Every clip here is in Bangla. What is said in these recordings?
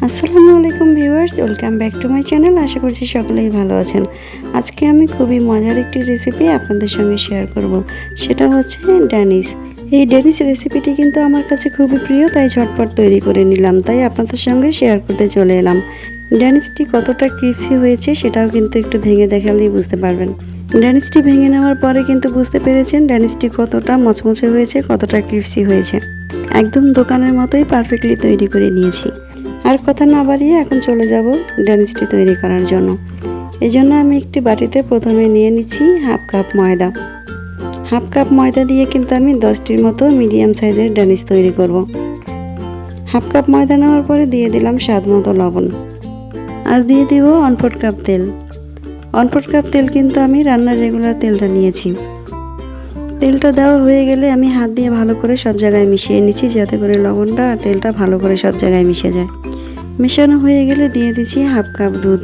আসসালামু আলাইকুম viewers, welcome back to my channel. আশা করছি সকলেই ভালো আছেন। আজকে আমি খুবই মজার একটি রেসিপি আপনাদের সঙ্গে শেয়ার করব। সেটা হচ্ছে ড্যানিশ। এই ড্যানিশ রেসিপিটি কিন্তু আমার কাছে খুবই প্রিয়, তাই ঝটপট তৈরি করে নিলাম, তাই আপনাদের সঙ্গে শেয়ার করতে চলে এলাম। ড্যানিশটি কতটা ক্রিপসি হয়েছে সেটাও কিন্তু একটু ভেঙে দেখালেই বুঝতে পারবেন। ড্যানিশটি ভেঙে নেওয়ার পরে কিন্তু বুঝতে পেরেছেন ড্যানিশটি কতটা মচমচে হয়েছে, কতটা ক্রিপসি হয়েছে। একদম দোকানের মতোই পারফেক্টলি তৈরি করে নিয়েছি। আর কথা না বাড়িয়ে এখন চলে যাব ড্যানিশটি তৈরি করার জন্য। এই জন্য আমি একটি বাটিতে প্রথমে নিয়ে নিচ্ছি হাফ কাপ ময়দা। হাফ কাপ ময়দা দিয়ে কিন্তু আমি 10টির মতো মিডিয়াম সাইজের ড্যানিশ তৈরি করব। হাফ কাপ ময়দা নেওয়ার পরে দিয়ে দিলাম স্বাদ মতো লবণ, আর দিয়ে দিব 1/4 কাপ তেল। 1/4 কাপ তেল কিন্তু আমি রান্নার রেগুলার তেলটা নিয়েছি। তেলটা দেওয়া হয়ে গেলে আমি হাত দিয়ে ভালো করে সব জায়গায় মিশিয়ে নিচ্ছি, যাতে করে লবণটা আর তেলটা ভালো করে সব জায়গায় মিশে যায়। মেশানো হয়ে গেলে দিয়ে দিচ্ছি হাফ কাপ দুধ।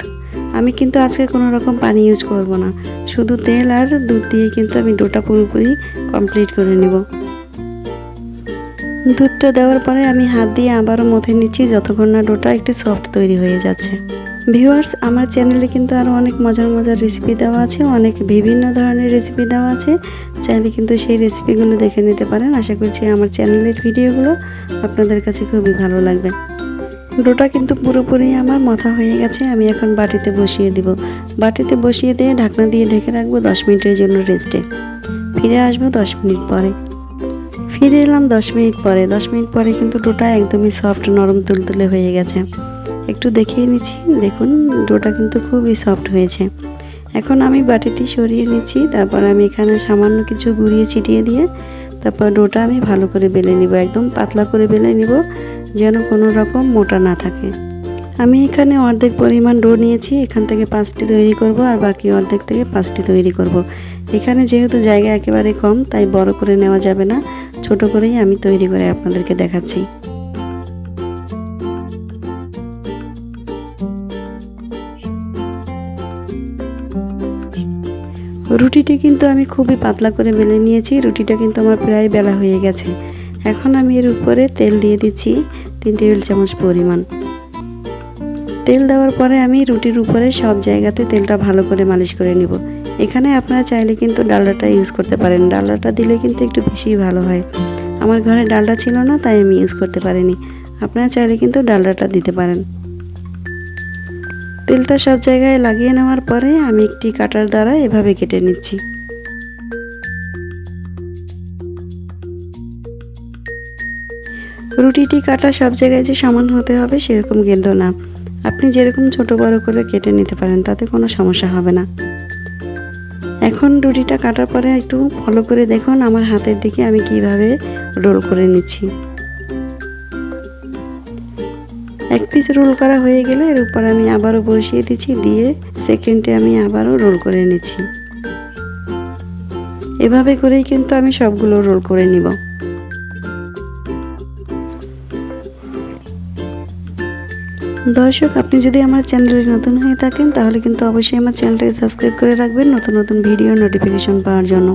আমি কিন্তু আজকে কোনো রকম পানি ইউজ করব না, শুধু তেল আর দুধ দিয়ে কিন্তু আমি ডোটা পুরোপুরি কমপ্লিট করে নেব। দুধটা দেওয়ার পরে আমি হাত দিয়ে আবারও মথে নিচ্ছি, যতক্ষণ না ডোটা একটু সফট তৈরি হয়ে যাচ্ছে। ভিউয়ার্স, আমার চ্যানেলে কিন্তু আরও অনেক মজার মজার রেসিপি দেওয়া আছে, অনেক বিভিন্ন ধরনের রেসিপি দেওয়া আছে। চাইলে কিন্তু সেই রেসিপিগুলো দেখে নিতে পারেন। আশা করছি আমার চ্যানেলের ভিডিওগুলো আপনাদের কাছে খুবই ভালো লাগবে। ডোটা কিন্তু পুরোপুরি আমার মাথা হয়ে গেছে। আমি এখন বাটিতে বসিয়ে দিব। বাটিতে বসিয়ে দিয়ে ঢাকনা দিয়ে ঢেকে রাখবো 10 মিনিটের জন্য রেস্টে। ফিরে আসবো 10 মিনিট পরে। ফিরে এলাম 10 মিনিট পরে। 10 মিনিট পরে কিন্তু ডোটা একদমই সফট, নরম তুলতুলে হয়ে গেছে। একটু দেখিয়ে নিচ্ছি, দেখুন ডোটা কিন্তু খুবই সফট হয়েছে। এখন আমি বাটিটি সরিয়ে নিচ্ছি, তারপর আমি এখানে সামান্য কিছু গুঁড়িয়ে ছিটিয়ে দিয়ে তারপর ডোটা আমি ভালো করে বেলে নিব। একদম পাতলা করে বেলে নিব, যেন কোনো রকম মোটা না থাকে। আমি এখানে অর্ধেক পরিমাণ ডো নিয়েছি, এখান থেকে 5টি তৈরি করব, আর বাকি অর্ধেক থেকে 5টি তৈরি করব। এখানে যেহেতু জায়গা একেবারে কম, তাই বড় করে নেওয়া যাবে না, ছোট করেই আমি তৈরি করে আপনাদেরকে দেখাচ্ছি। রুটিটি কিন্তু আমি খুবই পাতলা করে বেলে নিয়েছি। রুটিটা কিন্তু আমার প্রায় বেলা হয়ে গেছে। এখন আমি এর উপরে তেল দিয়ে দিচ্ছি 3 টেবিল চামচ পরিমাণ। তেল দেওয়ার পরে আমি রুটির উপরে সব জায়গাতে তেলটা ভালো করে মালিশ করে নিব। এখানে আপনারা চাইলে কিন্তু ডালডাটা ইউজ করতে পারেন। ডালডাটা দিলে কিন্তু একটু বেশি ভালো হয়। আমার ঘরে ডালডা ছিল না, তাই আমি ইউজ করতে পারিনি। আপনারা চাইলে কিন্তু ডালডাটা দিতে পারেন। তেলটা সব জায়গায় লাগিয়ে নেওয়ার পরে আমি একটি কাটার দ্বারা এভাবে কেটে নিচ্ছি। রুটিটি কাটা সব জায়গায় যে সমান হতে হবে সেরকম কিন্তু না, আপনি যেরকম ছোট বড় করে কেটে নিতে পারেন, তাতে কোনো সমস্যা হবে না। এখন রুটিটা কাটার পরে একটু ফলো করে দেখুন আমার হাতের দিকে আমি কিভাবে রোল করে নিচ্ছি। এক পিস রোল করা হয়ে গেলে এর উপর আমি আবারও বসিয়ে দিচ্ছি, দিয়ে সেকেন্ডে আমি আবারও রোল করে নিচ্ছি। এভাবে করেই কিন্তু আমি সবগুলো রোল করে নিব। দর্শক, আপনি যদি আমার চ্যানেলে নতুন হয়ে থাকেন তাহলে কিন্তু অবশ্যই আমার চ্যানেলটাকে সাবস্ক্রাইব করে রাখবেন নতুন নতুন ভিডিও নোটিফিকেশন পাওয়ার জন্য।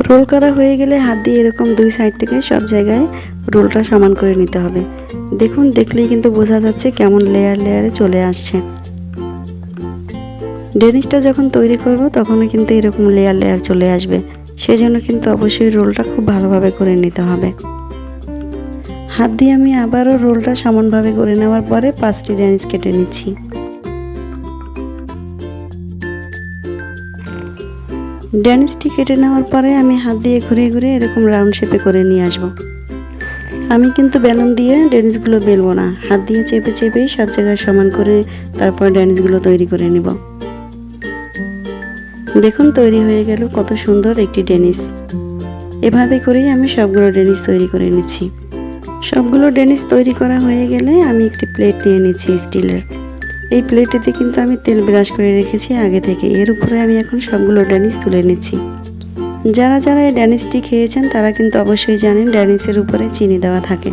রোল করা হয়ে গেলে হাত দিয়ে এরকম 2 সাইড থেকে সব জায়গায় রোলটা সমান করে নিতে হবে। দেখুন, দেখলেই কিন্তু বোঝা যাচ্ছে কেমন লেয়ার লেয়ারে চলে আসছে। ড্যানিশটা যখন তৈরি করব তখনও কিন্তু এরকম লেয়ার লেয়ার চলে আসবে, সেজন্য কিন্তু অবশ্যই রোলটা খুব ভালোভাবে করে নিতে হবে। হাত দিয়ে আমি আবারও রোলটা সমানভাবে করে নেওয়ার পরে 5টি ড্যানিশ কেটে নিচ্ছি। ড্যানিশটি কেটে নেওয়ার পরে আমি হাত দিয়ে ঘুরিয়ে ঘুরিয়ে এরকম রাউন্ড শেপে করে নিয়ে আসব। আমি কিন্তু বেলুন দিয়ে ড্যানিশগুলো বেলবো না, হাত দিয়ে চেপে চেপেই সব জায়গায় সমান করে তারপর ড্যানিশগুলো তৈরি করে নিব। দেখুন, তৈরি হয়ে গেল কত সুন্দর একটি ড্যানিশ। এভাবে করেই আমি সবগুলো ড্যানিশ তৈরি করে নিচ্ছি। সবগুলো ড্যানিশ তৈরি করা হয়ে গেলে আমি একটি প্লেট নিয়ে নিচ্ছি স্টিলের। এই প্লেটেতে কিন্তু আমি তেল ব্রাশ করে রেখেছি আগে থেকে। এর উপরে আমি এখন সবগুলো ড্যানিশ তুলে নিচ্ছি। যারা যারা এই ড্যানিশটি খেয়েছেন তারা কিন্তু অবশ্যই জানেন ড্যানিশের উপরে চিনি দেওয়া থাকে,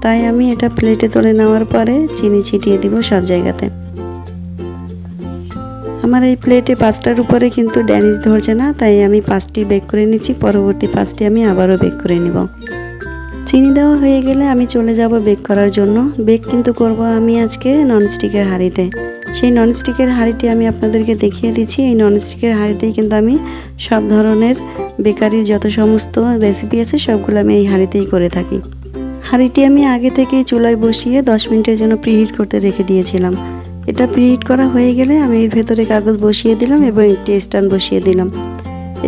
তাই আমি এটা প্লেটে তুলে নেওয়ার পরে চিনি ছিটিয়ে দিব সব জায়গাতে। আমার এই প্লেটে 5টার উপরে কিন্তু ড্যানিশ ধরছে না, তাই আমি 5টি বেক করে নিচ্ছি। পরবর্তী 5টি আমি আবারও বেক করে নিব। চিনি দেওয়া হয়ে গেলে আমি চলে যাব বেক করার জন্য। বেক কিন্তু করব আমি আজকে ননস্টিকের হাঁড়িতে। সেই ননস্টিকের হাঁড়িটি আমি আপনাদেরকে দেখিয়ে দিচ্ছি। এই ননস্টিকের হাঁড়িতেই কিন্তু আমি সব ধরনের বেকারির যত সমস্ত রেসিপি আছে সবগুলো আমি এই হাঁড়িতেই করে থাকি। হাঁড়িটি আমি আগে থেকেই চুলায় বসিয়ে 10 মিনিটের জন্য প্রিহিট করতে রেখে দিয়েছিলাম। এটা প্রিহিট করা হয়ে গেলে আমি এর ভেতরে কাগজ বসিয়ে দিলাম এবং একটি স্ট্যান্ড বসিয়ে দিলাম।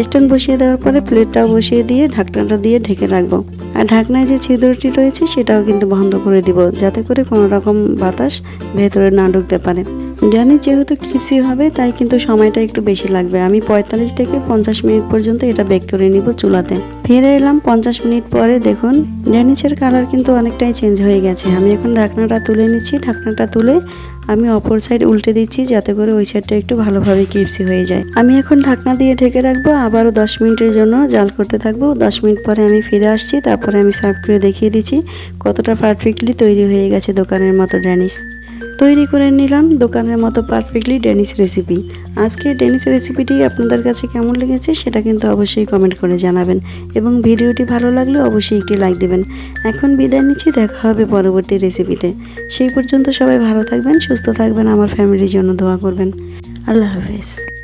স্ট্যান্ড বসিয়ে দেওয়ার পরে প্লেটটাও বসিয়ে দিয়ে ঢাকনাটা দিয়ে ঢেকে রাখবো। আর ঢাকনায় যে ছিদ্রটি রয়েছে সেটাও কিন্তু বন্ধ করে দিব, যাতে করে কোনো রকম বাতাস ভেতরে না ঢুকতে পারে। ড্যানিশ যেহেতু ক্রিপসি হবে তাই কিন্তু সময়টা একটু বেশি লাগবে। আমি 45 থেকে 50 মিনিট পর্যন্ত এটা বেক করে নিব চুলাতে। ফিরে এলাম 50 মিনিট পরে। দেখুন ড্যানিশের কালার কিন্তু অনেকটাই চেঞ্জ হয়ে গেছে। আমি এখন ঢাকনাটা তুলে নিচ্ছি। ঢাকনাটা তুলে আমি অপর সাইড উল্টে দিচ্ছি, যাতে করে ওই সাইডটা একটু ভালোভাবে ক্রিপসি হয়ে যায়। আমি এখন ঢাকনা দিয়ে ঢেকে রাখবো, আবারও 10 মিনিটের জন্য জাল করতে থাকবো। 10 মিনিট পরে আমি ফিরে আসছি। তারপরে আমি সার্ভ করে দেখিয়ে দিচ্ছি কতটা পারফেক্টলি তৈরি হয়ে গেছে দোকানের মতো ড্যানিশ। তৈরি করে নিলাম দোকানের মতো পারফেক্টলি ড্যানিশ রেসিপি। আজকে ড্যানিশ রেসিপিটি আপনাদের কাছে কেমন লেগেছে সেটা কিন্তু অবশ্যই কমেন্ট করে জানাবেন, এবং ভিডিওটি ভালো লাগলে অবশ্যই একটি লাইক দেবেন। এখন বিদায় নিচ্ছি, দেখা হবে পরবর্তী রেসিপিতে। সেই পর্যন্ত সবাই ভালো থাকবেন, সুস্থ থাকবেন, আমার ফ্যামিলির জন্য দোয়া করবেন। আল্লাহ হাফেজ।